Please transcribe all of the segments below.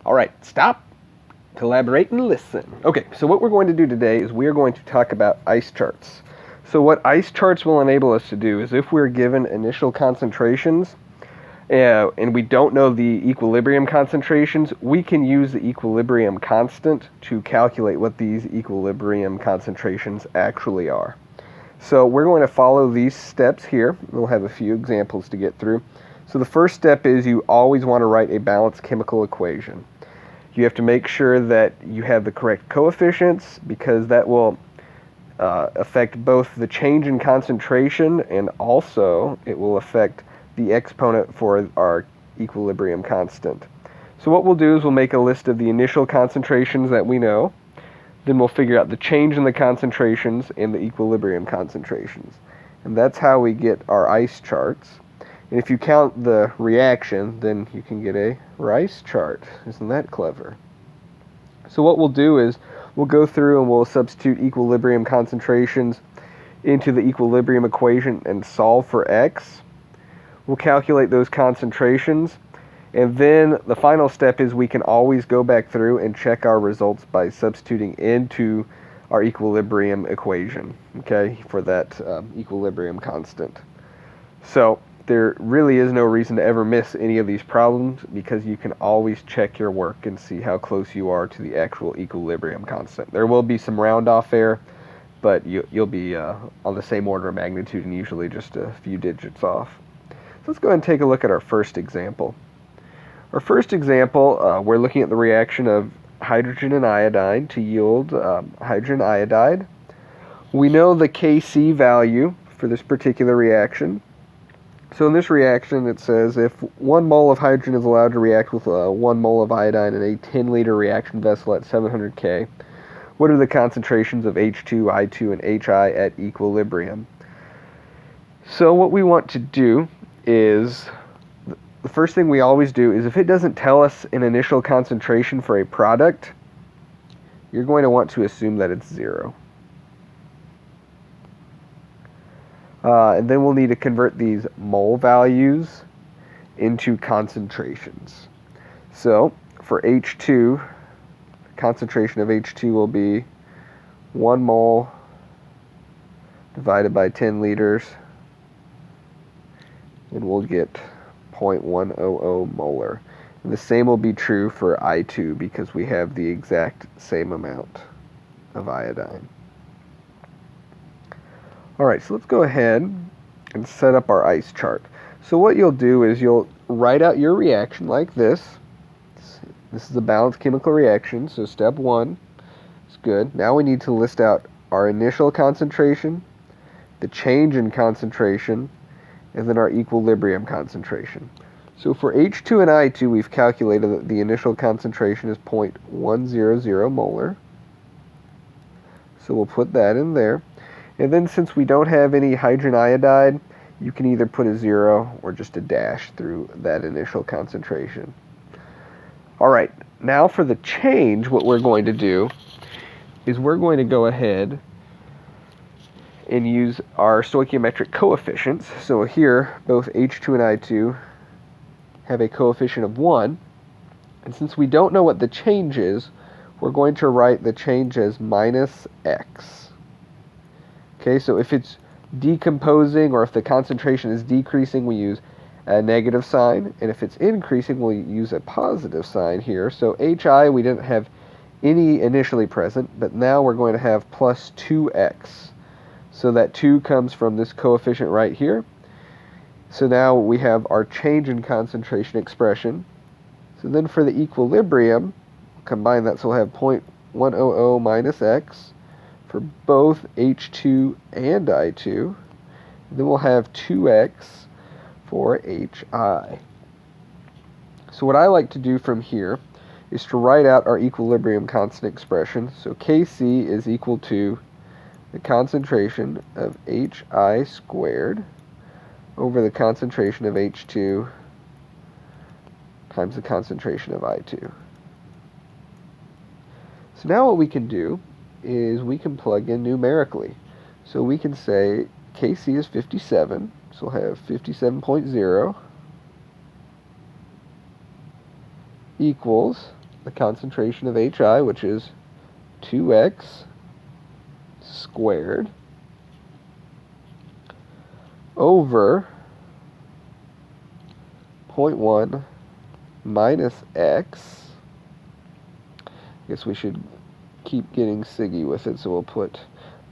All right, stop, collaborate, and listen. Okay, so what we're going to do today is we are going to talk about ice charts. So what ice charts will enable us to do is if we're given initial concentrations and we don't know the equilibrium concentrations, we can use the equilibrium constant to calculate what these equilibrium concentrations actually are. So we're going to follow these steps here. We'll have a few examples to get through. So the first step is you always want to write a balanced chemical equation. You have to make sure that you have the correct coefficients because that will affect both the change in concentration and also it will affect the exponent for our equilibrium constant. So what we'll do is we'll make a list of the initial concentrations that we know. Then we'll figure out the change in the concentrations and the equilibrium concentrations. And that's how we get our ice charts. And if you count the reaction, then you can get a rice chart. Isn't that clever? So what we'll do is we'll go through and we'll substitute equilibrium concentrations into the equilibrium equation and solve for x. We'll calculate those concentrations. And then the final step is we can always go back through and check our results by substituting into our equilibrium equation, okay, for that equilibrium constant. So there really is no reason to ever miss any of these problems because you can always check your work and see how close you are to the actual equilibrium constant. There will be some round off error, but you'll be on the same order of magnitude and usually just a few digits off. So let's go ahead and take a look at our first example. Our first example, we're looking at the reaction of hydrogen and iodine to yield hydrogen iodide. We know the Kc value for this particular reaction. So in this reaction it says if 1 mole of hydrogen is allowed to react with 1 mole of iodine in a 10-liter reaction vessel at 700 K, what are the concentrations of H2, I2, and HI at equilibrium? So what we want to do is the first thing we always do is if it doesn't tell us an initial concentration for a product, you're going to want to assume that it's 0. And then we'll need to convert these mole values into concentrations. So for H2, the concentration of H2 will be 1 mole divided by 10 liters, and we'll get 0.100 molar. And the same will be true for I2 because we have the exact same amount of iodine. Alright, so let's go ahead and set up our ice chart. So what you'll do is you'll write out your reaction like this. This is a balanced chemical reaction, so step 1 is good. Now we need to list out our initial concentration, the change in concentration, and then our equilibrium concentration. So for H2 and I2, we've calculated that the initial concentration is 0.100 molar. So we'll put that in there. And then since we don't have any hydrogen iodide, you can either put a 0 or just a dash through that initial concentration. Alright, now for the change, what we're going to do is we're going to go ahead and use our stoichiometric coefficients. So here, both H2 and I2 have a coefficient of 1. And since we don't know what the change is, we're going to write the change as minus x. Okay, so if it's decomposing or if the concentration is decreasing, we use a negative sign. And if it's increasing, we'll use a positive sign here. So HI, we didn't have any initially present, but now we're going to have plus 2x. So that 2 comes from this coefficient right here. So now we have our change in concentration expression. So then for the equilibrium, combine that, so we'll have 0.100 minus x for both H2 and I2. Then we'll have 2x for HI. So what I like to do from here is to write out our equilibrium constant expression. So Kc is equal to the concentration of HI squared over the concentration of H2 times the concentration of I2. So now what we can do is we can plug in numerically. So we can say Kc is 57, so we'll have 57.0 equals the concentration of HI, which is 2x squared over 0.1 minus x. I guess we should keep getting siggy with it, so we'll put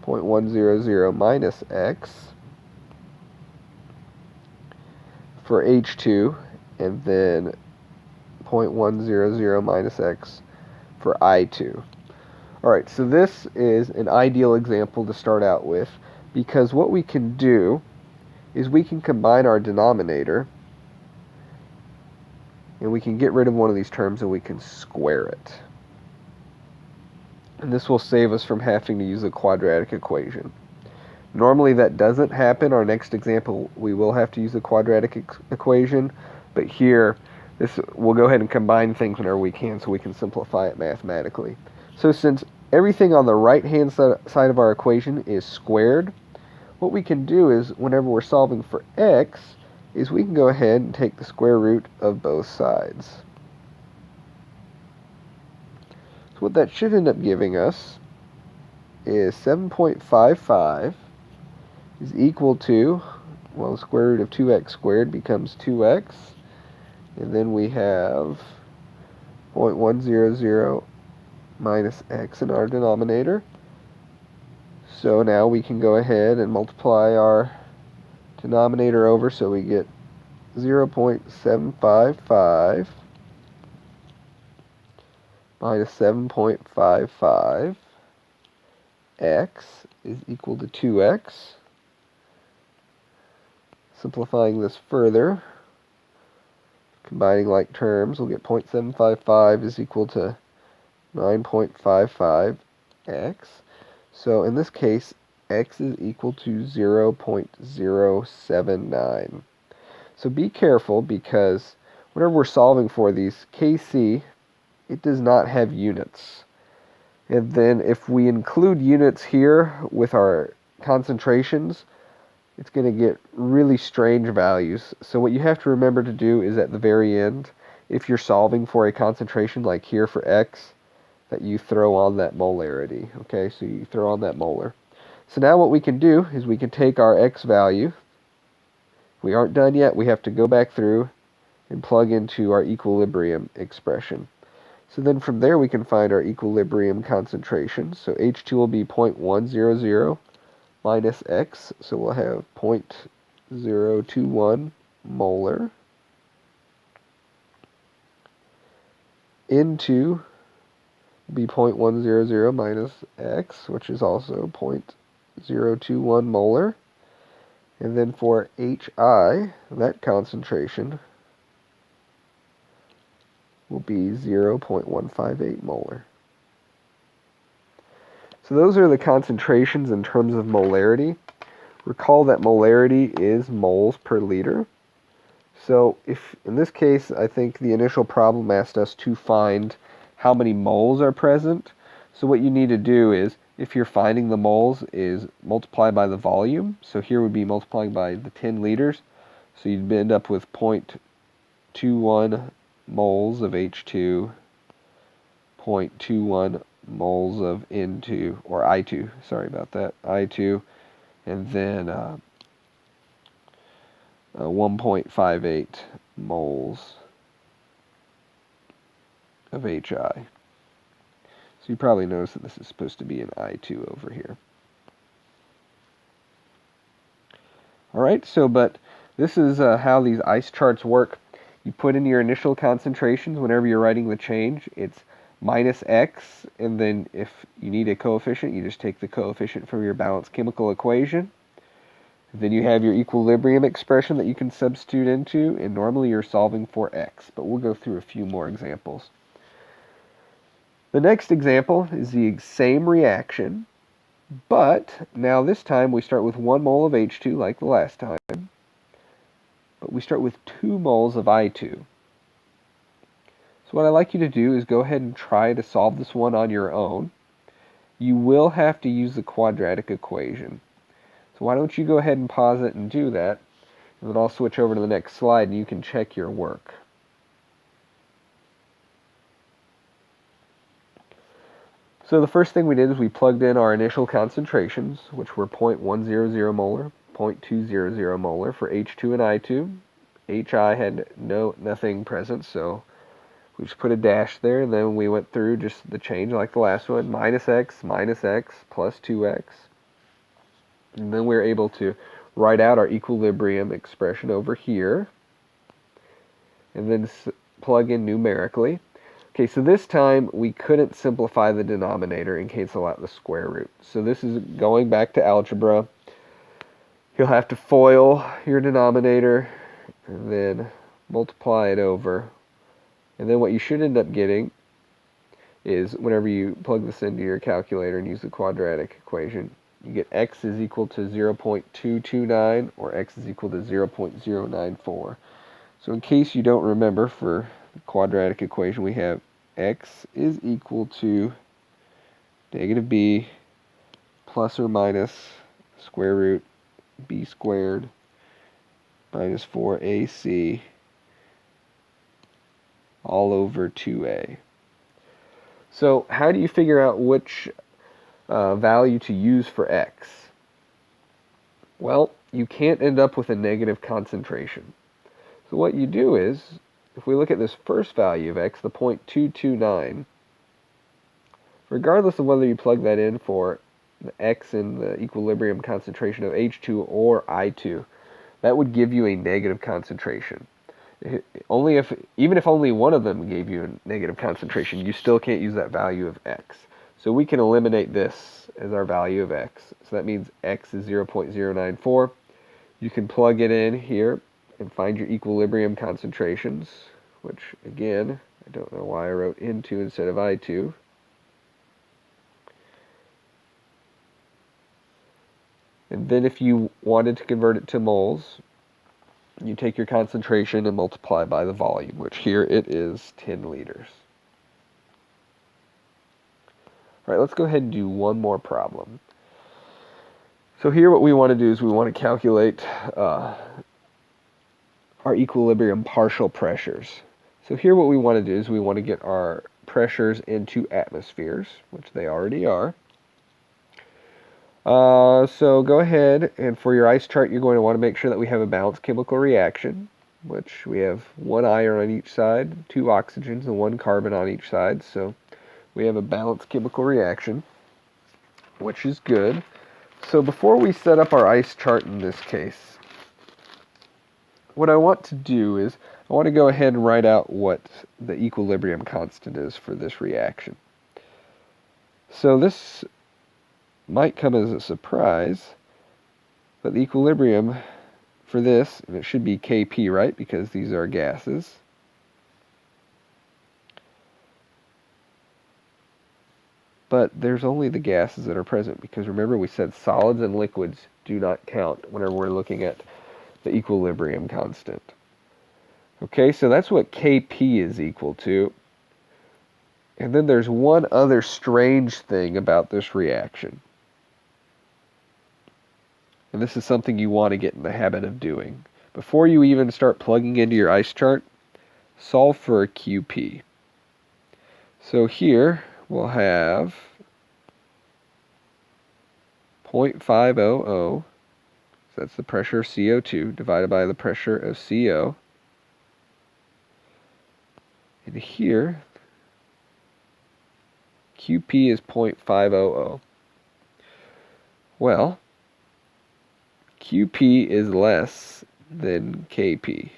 0.100 minus x for H2, and then 0.100 minus x for I2. Alright, so this is an ideal example to start out with, because what we can do is we can combine our denominator, and we can get rid of one of these terms and we can square it. And this will save us from having to use a quadratic equation. Normally that doesn't happen. Our next example, we will have to use a quadratic equation, but here we'll go ahead and combine things whenever we can so we can simplify it mathematically. So since everything on the right-hand side of our equation is squared, what we can do is, whenever we're solving for x, is we can go ahead and take the square root of both sides. So what that should end up giving us is 7.55 is equal to, well, the square root of 2x squared becomes 2x, and then we have 0.100 minus x in our denominator. So now we can go ahead and multiply our denominator over, so we get 0.755 minus 7.55 x is equal to 2x. Simplifying this further, combining like terms, we'll get 0.755 is equal to 9.55 x. So in this case, x is equal to 0.079. So be careful, because whenever we're solving for these, Kc, it does not have units. And then if we include units here with our concentrations, it's going to get really strange values. So what you have to remember to do is, at the very end, if you're solving for a concentration like here for x, that you throw on that molarity. Okay, so you throw on that molar. So now what we can do is we can take our x value. We aren't done yet. We have to go back through and plug into our equilibrium expression. So then from there we can find our equilibrium concentration. So H2 will be 0.100 minus x, so we'll have 0.021 molar into be 0.100 minus x, which is also 0.021 molar. And then for HI, that concentration will be 0.158 molar. So those are the concentrations in terms of molarity. Recall that molarity is moles per liter. So if, in this case, I think the initial problem asked us to find how many moles are present. So what you need to do is, if you're finding the moles, is multiply by the volume. So here would be multiplying by the 10 liters. So you'd end up with 0.21 moles of H2, 0.21 moles of N2, or I2, sorry about that, I2, and then 1.58 moles of HI. So you probably notice that this is supposed to be an I2 over here. Alright, so but this is how these ice charts work. You put in your initial concentrations whenever you're writing the change. It's minus x, and then if you need a coefficient, you just take the coefficient from your balanced chemical equation. Then you have your equilibrium expression that you can substitute into, and normally you're solving for x, but we'll go through a few more examples. The next example is the same reaction, but now this time we start with 1 mole of H2 like the last time, but we start with 2 moles of I2. So what I'd like you to do is go ahead and try to solve this one on your own. You will have to use the quadratic equation. So why don't you go ahead and pause it and do that, and then I'll switch over to the next slide and you can check your work. So the first thing we did is we plugged in our initial concentrations, which were 0.100 molar, 0.200 molar for H2 and I2. HI had nothing present, so we just put a dash there, and then we went through just the change like the last one, minus x, plus 2x. And then we were able to write out our equilibrium expression over here, and then plug in numerically. Okay, so this time we couldn't simplify the denominator and cancel out the square root. So this is going back to algebra. You'll have to FOIL your denominator and then multiply it over. And then what you should end up getting is whenever you plug this into your calculator and use the quadratic equation, you get x is equal to 0.229 or x is equal to 0.094. So in case you don't remember, for the quadratic equation we have x is equal to negative b plus or minus square root b squared minus 4ac all over 2a. So how do you figure out which value to use for x? Well, you can't end up with a negative concentration. So what you do is, if we look at this first value of x, the 0.229, regardless of whether you plug that in for the x in the equilibrium concentration of H2 or I2, that would give you a negative concentration. Even if only one of them gave you a negative concentration, you still can't use that value of x. So we can eliminate this as our value of x. So that means x is 0.094. You can plug it in here and find your equilibrium concentrations, which again, I don't know why I wrote into instead of I2. And then if you wanted to convert it to moles, you take your concentration and multiply by the volume, which here it is 10 liters. All right, let's go ahead and do one more problem. So here what we want to do is we want to calculate our equilibrium partial pressures. So here what we want to do is we want to get our pressures into atmospheres, which they already are. So go ahead, and for your ice chart, you're going to want to make sure that we have a balanced chemical reaction, which we have one iron on each side, 2 oxygens, and 1 carbon on each side. So we have a balanced chemical reaction, which is good. So before we set up our ice chart in this case, what I want to do is I want to go ahead and write out what the equilibrium constant is for this reaction. So this might come as a surprise, but the equilibrium for this, and it should be Kp, right, because these are gases. But there's only the gases that are present, because remember we said solids and liquids do not count whenever we're looking at the equilibrium constant. Okay, so that's what Kp is equal to. And then there's one other strange thing about this reaction. And this is something you want to get in the habit of doing. Before you even start plugging into your ice chart, solve for a Qp. So here we'll have 0.500, so that's the pressure of CO2 divided by the pressure of CO. And here, Qp is 0.500. Well, Qp is less than Kp.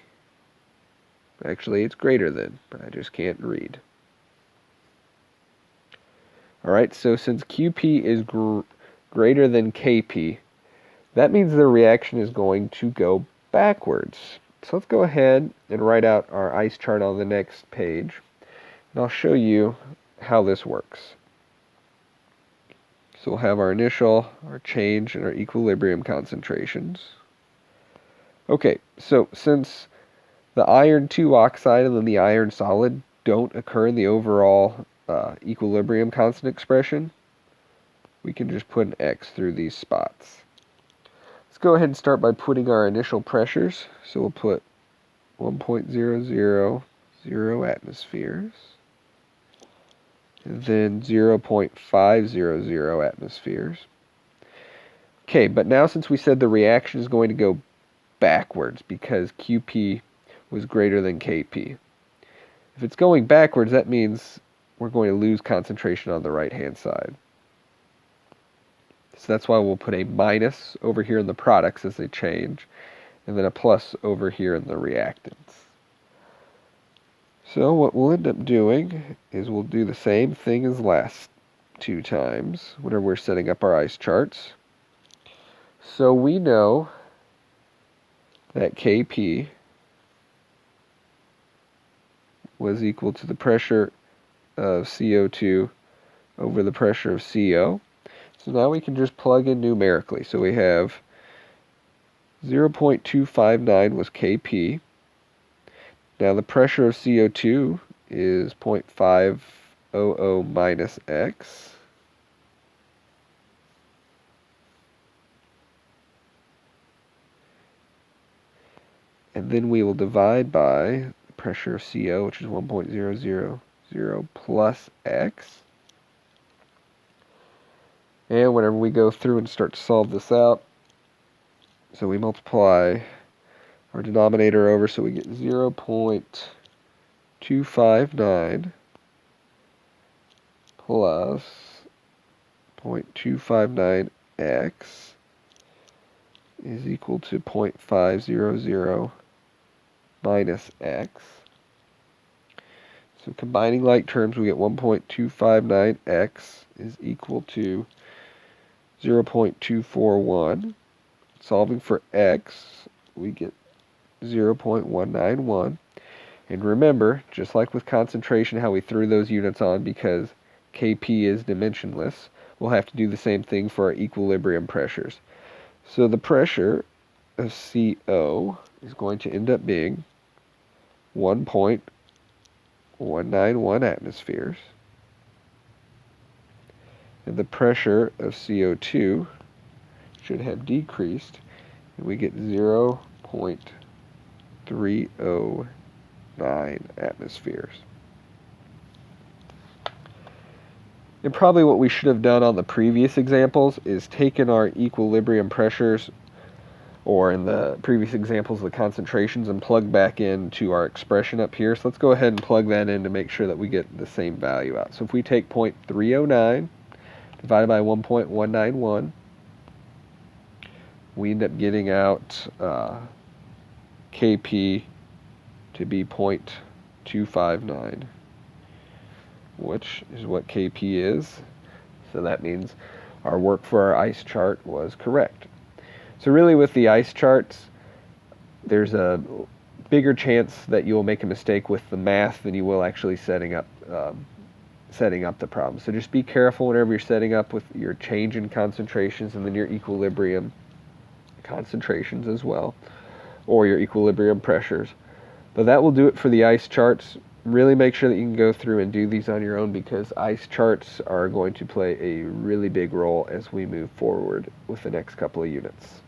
Actually, it's greater than, but I just can't read. Alright, so since Qp is greater than Kp, that means the reaction is going to go backwards. So let's go ahead and write out our ice chart on the next page, and I'll show you how this works. So we'll have our initial, our change, and our equilibrium concentrations. Okay, so since the iron 2 oxide and then the iron solid don't occur in the overall equilibrium constant expression, we can just put an X through these spots. Let's go ahead and start by putting our initial pressures. So we'll put 1.000 atmospheres. and then 0.500 atmospheres. Okay, but now since we said the reaction is going to go backwards because QP was greater than KP. If it's going backwards, that means we're going to lose concentration on the right-hand side. So that's why we'll put a minus over here in the products as they change, and then a plus over here in the reactants. So what we'll end up doing is we'll do the same thing as last two times whenever we're setting up our ice charts. So we know that Kp was equal to the pressure of CO2 over the pressure of CO. So now we can just plug in numerically. So we have 0.259 was Kp. Now the pressure of CO2 is 0.500 minus X. And then we will divide by the pressure of CO, which is 1.000 plus X. And whenever we go through and start to solve this out, so we multiply our denominator over, so we get 0.259 plus 0.259x is equal to 0.500 minus x. So combining like terms, we get 1.259x is equal to 0.241. Solving for x, we get 0.191. And remember, just like with concentration, how we threw those units on because Kp is dimensionless, we'll have to do the same thing for our equilibrium pressures. So the pressure of CO is going to end up being 1.191 atmospheres. And the pressure of CO2 should have decreased, and we get 0.309 atmospheres. And probably what we should have done on the previous examples is taken our equilibrium pressures, or in the previous examples, the concentrations, and plug back into our expression up here. So let's go ahead and plug that in to make sure that we get the same value out. So if we take 0.309 divided by 1.191, we end up getting out Kp to be 0.259, which is what Kp is. So that means our work for our ice chart was correct. So really with the ice charts, there's a bigger chance that you'll make a mistake with the math than you will actually setting up the problem. So just be careful whenever you're setting up with your change in concentrations and then your equilibrium concentrations as well, or your equilibrium pressures. But that will do it for the ice charts. Really make sure that you can go through and do these on your own, because ice charts are going to play a really big role as we move forward with the next couple of units.